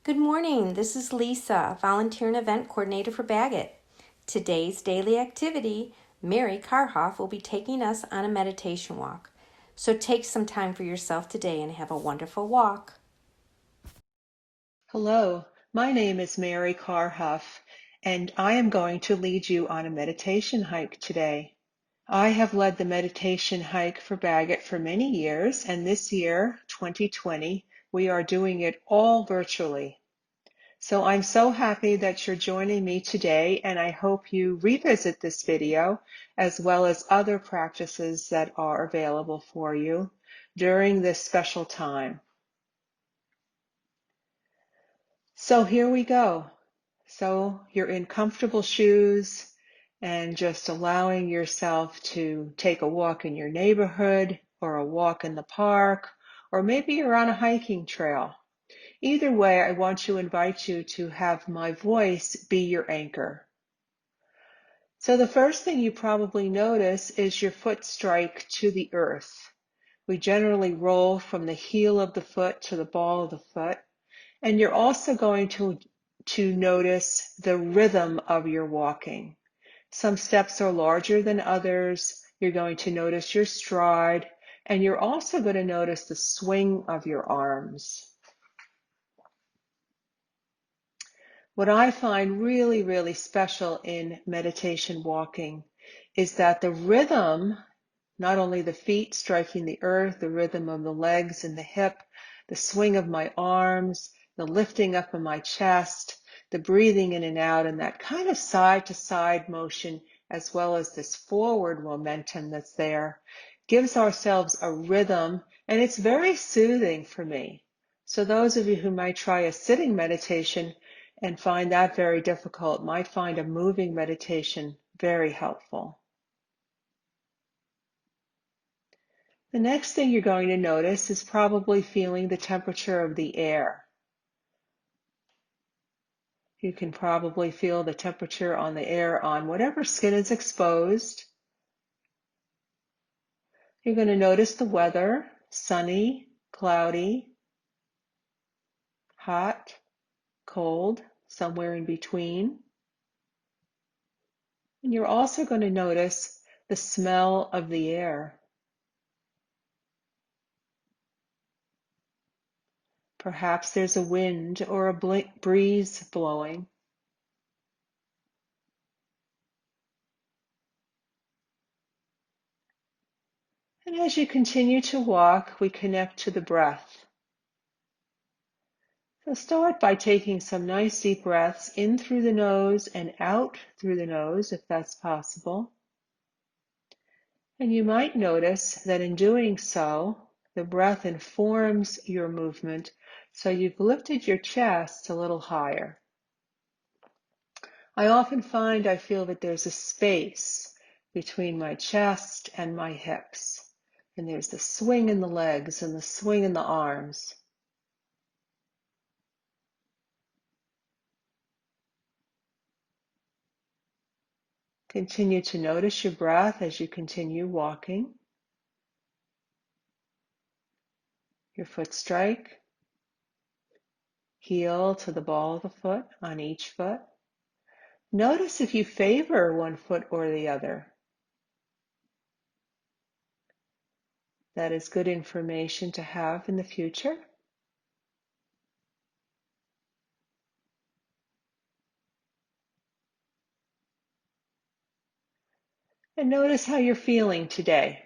Good morning, this is Lisa, volunteer and event coordinator for Bagot. Today's daily activity, Mary Carhuff will be taking us on a meditation walk. So take some time for yourself today and have a wonderful walk. Hello, my name is Mary Carhuff, and I am going to lead you on a meditation hike today. I have led the meditation hike for Bagot for many years, and this year, 2020, we are doing it all virtually. So I'm so happy that you're joining me today, and I hope you revisit this video as well as other practices that are available for you during this special time. So here we go. So you're in comfortable shoes and just allowing yourself to take a walk in your neighborhood or a walk in the park, or maybe you're on a hiking trail. Either way, I want to invite you to have my voice be your anchor. So the first thing you probably notice is your foot strike to the earth. We generally roll from the heel of the foot to the ball of the foot. And you're also going to notice the rhythm of your walking. Some steps are larger than others. You're going to notice your stride, and you're also going to notice the swing of your arms. What I find really, really special in meditation walking is that the rhythm, not only the feet striking the earth, the rhythm of the legs and the hip, the swing of my arms, the lifting up of my chest, the breathing in and out, and that kind of side to side motion, as well as this forward momentum that's there, gives ourselves a rhythm, and it's very soothing for me. So those of you who might try a sitting meditation and find that very difficult might find a moving meditation very helpful. The next thing you're going to notice is probably feeling the temperature of the air. You can probably feel the temperature on the air on whatever skin is exposed. You're going to notice the weather, sunny, cloudy, hot, cold, somewhere in between. And you're also going to notice the smell of the air. Perhaps there's a wind or a breeze blowing. And as you continue to walk, we connect to the breath. So start by taking some nice deep breaths in through the nose and out through the nose, if that's possible. And you might notice that in doing so, the breath informs your movement, so you've lifted your chest a little higher. I often find I feel that there's a space between my chest and my hips, and there's the swing in the legs and the swing in the arms. Continue to notice your breath as you continue walking. Your foot strike, heel to the ball of the foot on each foot. Notice if you favor one foot or the other. That is good information to have in the future. And notice how you're feeling today.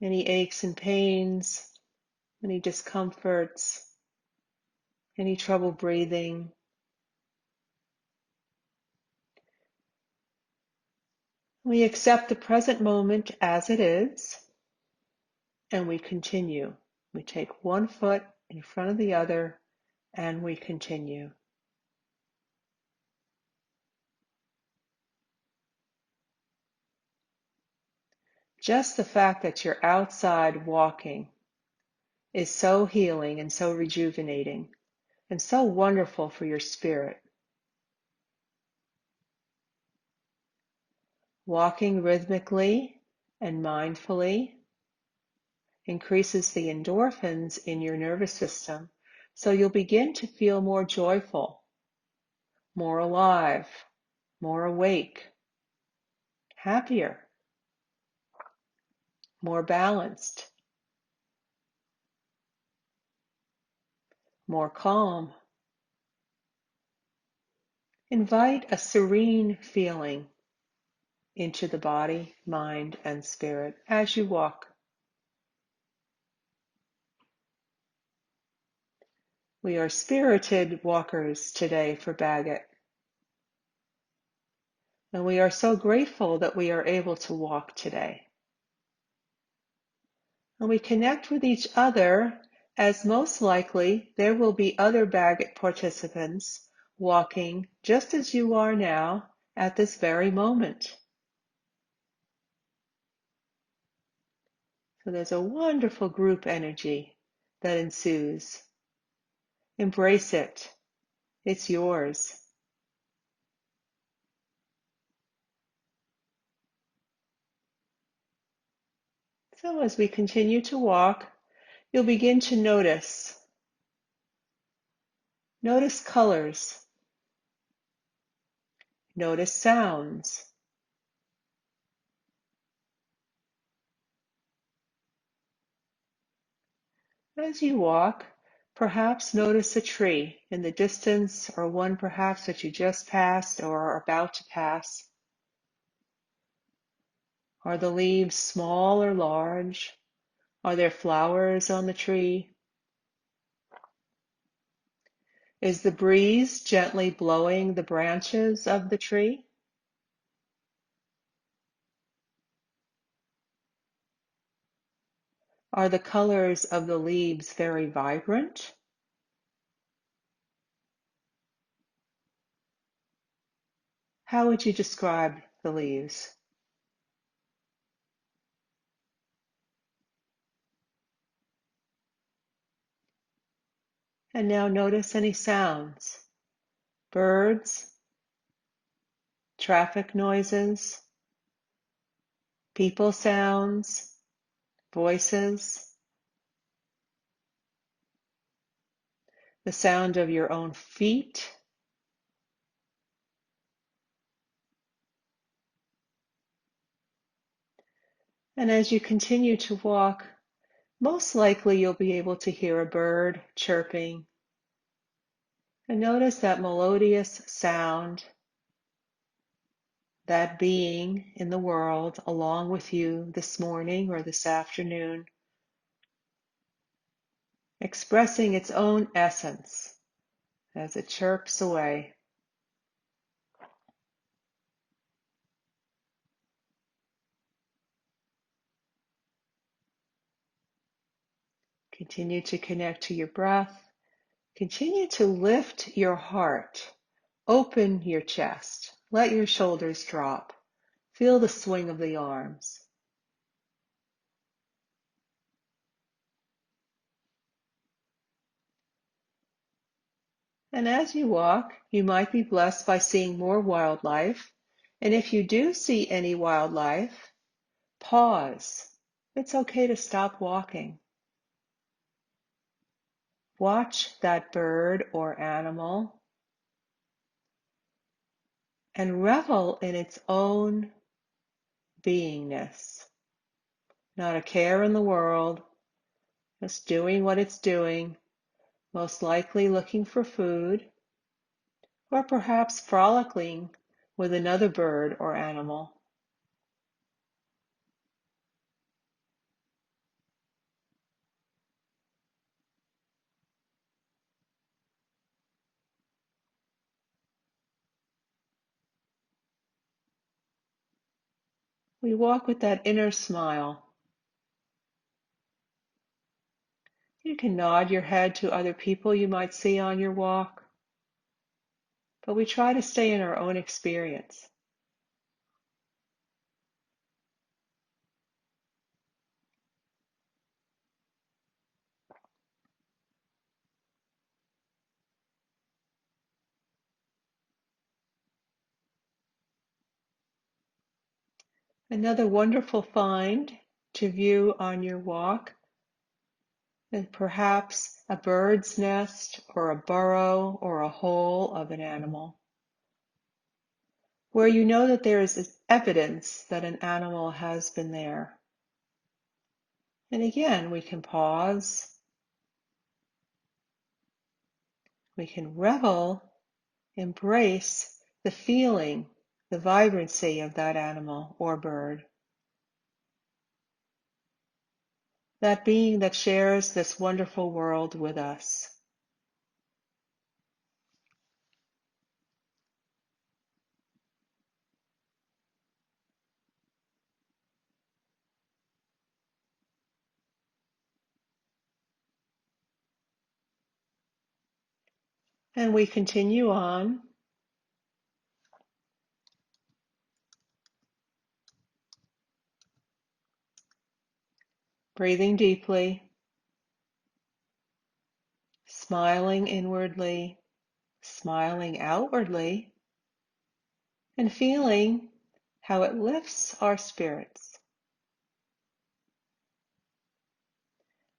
Any aches and pains, any discomforts, any trouble breathing. We accept the present moment as it is, and we continue. We take one foot in front of the other, and we continue. Just the fact that you're outside walking is so healing and so rejuvenating and so wonderful for your spirit. Walking rhythmically and mindfully increases the endorphins in your nervous system, so you'll begin to feel more joyful, more alive, more awake, happier, more balanced, more calm. Invite a serene feeling into the body, mind, and spirit as you walk. We are spirited walkers today for Bagot, and we are so grateful that we are able to walk today. And we connect with each other as most likely there will be other Bagot participants walking just as you are now at this very moment. So there's a wonderful group energy that ensues. Embrace it. It's yours. So as we continue to walk, you'll begin to notice. Notice colors. Notice sounds. As you walk, perhaps notice a tree in the distance or one perhaps that you just passed or are about to pass. Are the leaves small or large? Are there flowers on the tree? Is the breeze gently blowing the branches of the tree? Are the colors of the leaves very vibrant? How would you describe the leaves? And now notice any sounds. Birds, traffic noises, people sounds, voices, the sound of your own feet. And as you continue to walk, most likely you'll be able to hear a bird chirping. And notice that melodious sound, that being in the world along with you this morning or this afternoon, expressing its own essence as it chirps away. Continue to connect to your breath. Continue to lift your heart. Open your chest. Let your shoulders drop. Feel the swing of the arms. And as you walk, you might be blessed by seeing more wildlife. And if you do see any wildlife, pause. It's okay to stop walking. Watch that bird or animal and revel in its own beingness. Not a care in the world, just doing what it's doing, most likely looking for food, or perhaps frolicking with another bird or animal. We walk with that inner smile. You can nod your head to other people you might see on your walk, but we try to stay in our own experience. Another wonderful find to view on your walk and perhaps a bird's nest or a burrow or a hole of an animal, where you know that there is evidence that an animal has been there. And again, we can pause, we can revel, embrace the feeling, the vibrancy of that animal or bird. That being that shares this wonderful world with us. And we continue on, breathing deeply, smiling inwardly, smiling outwardly, and feeling how it lifts our spirits.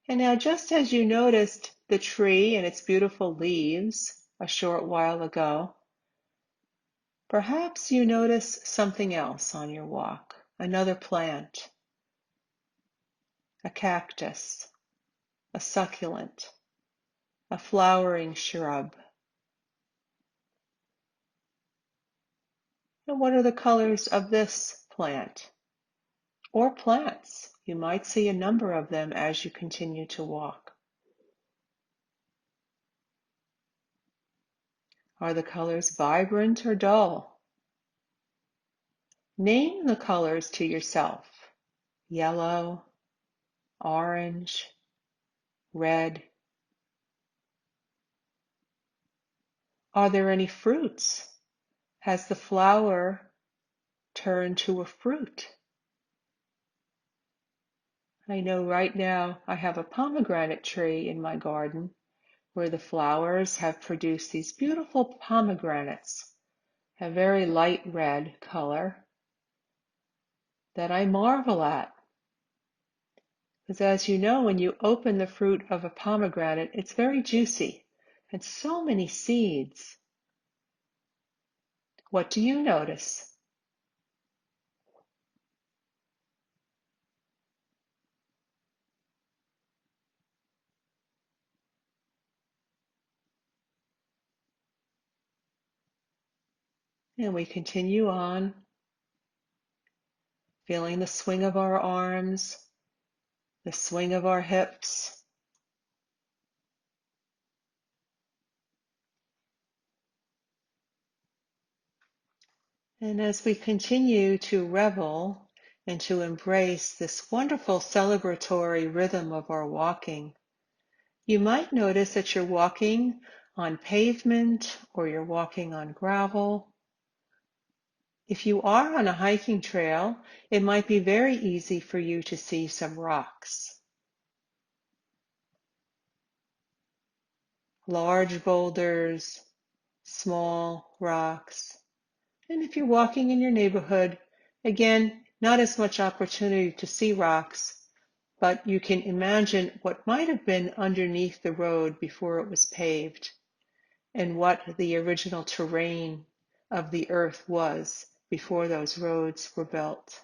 And now, just as you noticed the tree and its beautiful leaves a short while ago, perhaps you notice something else on your walk, another plant, a cactus, a succulent, a flowering shrub. And what are the colors of this plant or plants? You might see a number of them as you continue to walk. Are the colors vibrant or dull? Name the colors to yourself. Yellow, orange, red. Are there any fruits? Has the flower turned to a fruit? I know right now I have a pomegranate tree in my garden where the flowers have produced these beautiful pomegranates, a very light red color that I marvel at. Because as you know, when you open the fruit of a pomegranate, it's very juicy and so many seeds. What do you notice? And we continue on, feeling the swing of our arms, the swing of our hips. And as we continue to revel and to embrace this wonderful celebratory rhythm of our walking, you might notice that you're walking on pavement or you're walking on gravel. If you are on a hiking trail, it might be very easy for you to see some rocks. Large boulders, small rocks. And if you're walking in your neighborhood, again, not as much opportunity to see rocks, but you can imagine what might have been underneath the road before it was paved and what the original terrain of the earth was before those roads were built.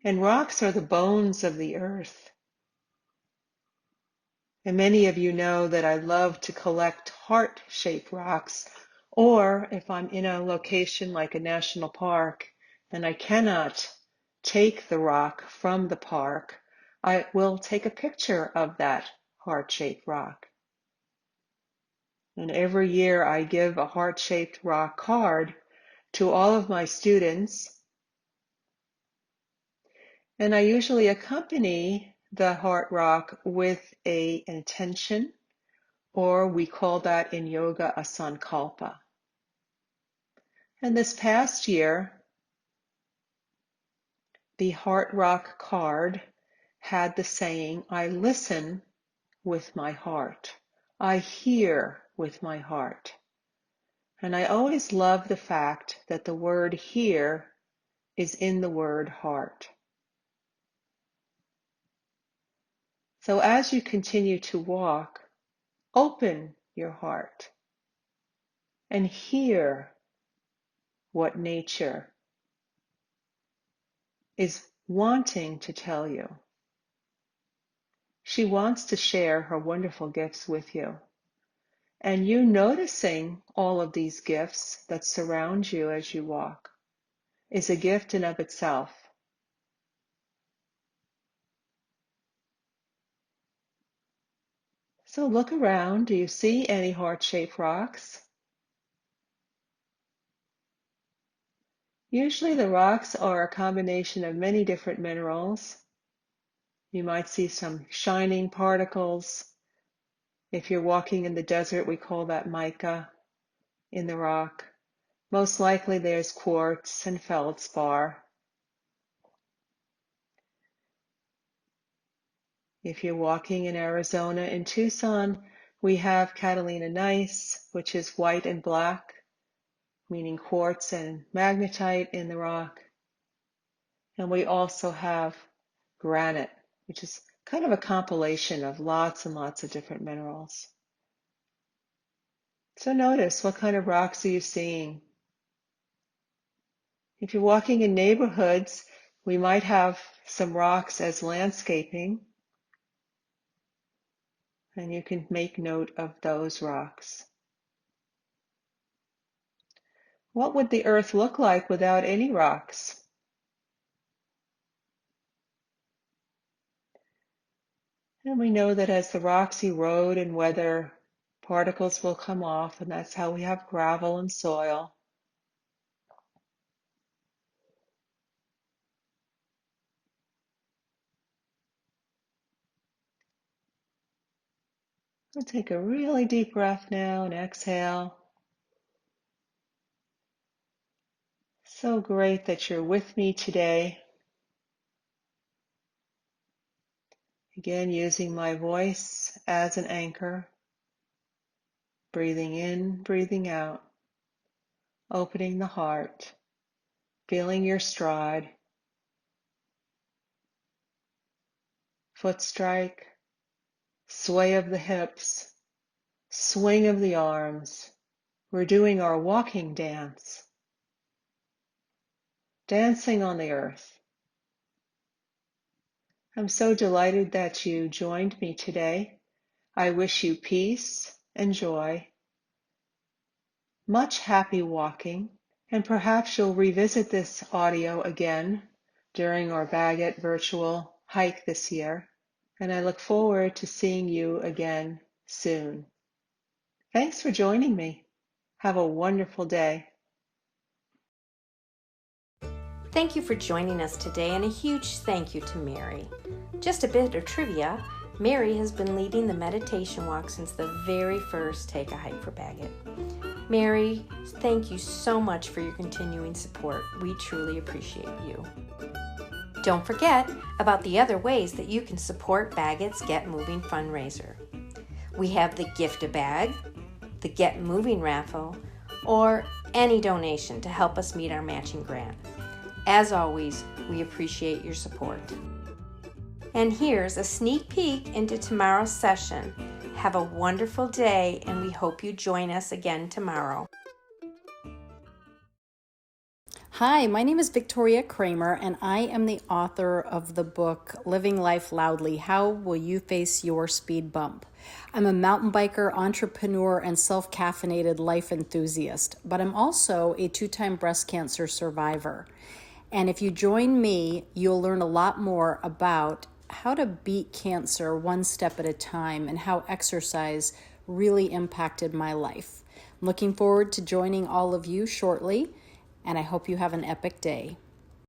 And rocks are the bones of the earth. And many of you know that I love to collect heart-shaped rocks, or if I'm in a location like a national park and I cannot take the rock from the park, I will take a picture of that heart-shaped rock. And every year I give a heart-shaped rock card to all of my students, and I usually accompany the heart rock with an intention, or we call that in yoga a sankalpa. And this past year, the heart rock card had the saying, I listen with my heart. I hear with my heart. And I always love the fact that the word hear is in the word heart. So as you continue to walk, open your heart and hear what nature is wanting to tell you. She wants to share her wonderful gifts with you. And you noticing all of these gifts that surround you as you walk is a gift in of itself. So look around. Do you see any heart-shaped rocks? Usually the rocks are a combination of many different minerals. You might see some shining particles. If you're walking in the desert, we call that mica in the rock. Most likely there's quartz and feldspar. If you're walking in Arizona, in Tucson, we have Catalina gneiss, which is white and black, meaning quartz and magnetite in the rock. And we also have granite, which is kind of a compilation of lots and lots of different minerals. So notice, what kind of rocks are you seeing? If you're walking in neighborhoods, we might have some rocks as landscaping, and you can make note of those rocks. What would the earth look like without any rocks? And we know that as the rocks erode and weather, particles will come off, and that's how we have gravel and soil. We'll take a really deep breath now and exhale. So great that you're with me today. Again, using my voice as an anchor, breathing in, breathing out, opening the heart, feeling your stride, foot strike, sway of the hips, swing of the arms. We're doing our walking dance, dancing on the earth. I'm so delighted that you joined me today. I wish you peace and joy, much happy walking, and perhaps you'll revisit this audio again during our Bagot virtual hike this year. And I look forward to seeing you again soon. Thanks for joining me. Have a wonderful day. Thank you for joining us today, and a huge thank you to Mary. Just a bit of trivia, Mary has been leading the meditation walk since the very first Take a Hike for Bagot. Mary, thank you so much for your continuing support. We truly appreciate you. Don't forget about the other ways that you can support Bagot's Get Moving fundraiser. We have the Gift-A-Bag, the Get Moving raffle, or any donation to help us meet our matching grant. As always, we appreciate your support. And here's a sneak peek into tomorrow's session. Have a wonderful day, and we hope you join us again tomorrow. Hi, my name is Victoria Kramer, and I am the author of the book Living Life Loudly: How Will You Face Your Speed Bump? I'm a mountain biker, entrepreneur, and self-caffeinated life enthusiast, but I'm also a 2-time breast cancer survivor. And if you join me, you'll learn a lot more about how to beat cancer one step at a time and how exercise really impacted my life. I'm looking forward to joining all of you shortly, and I hope you have an epic day.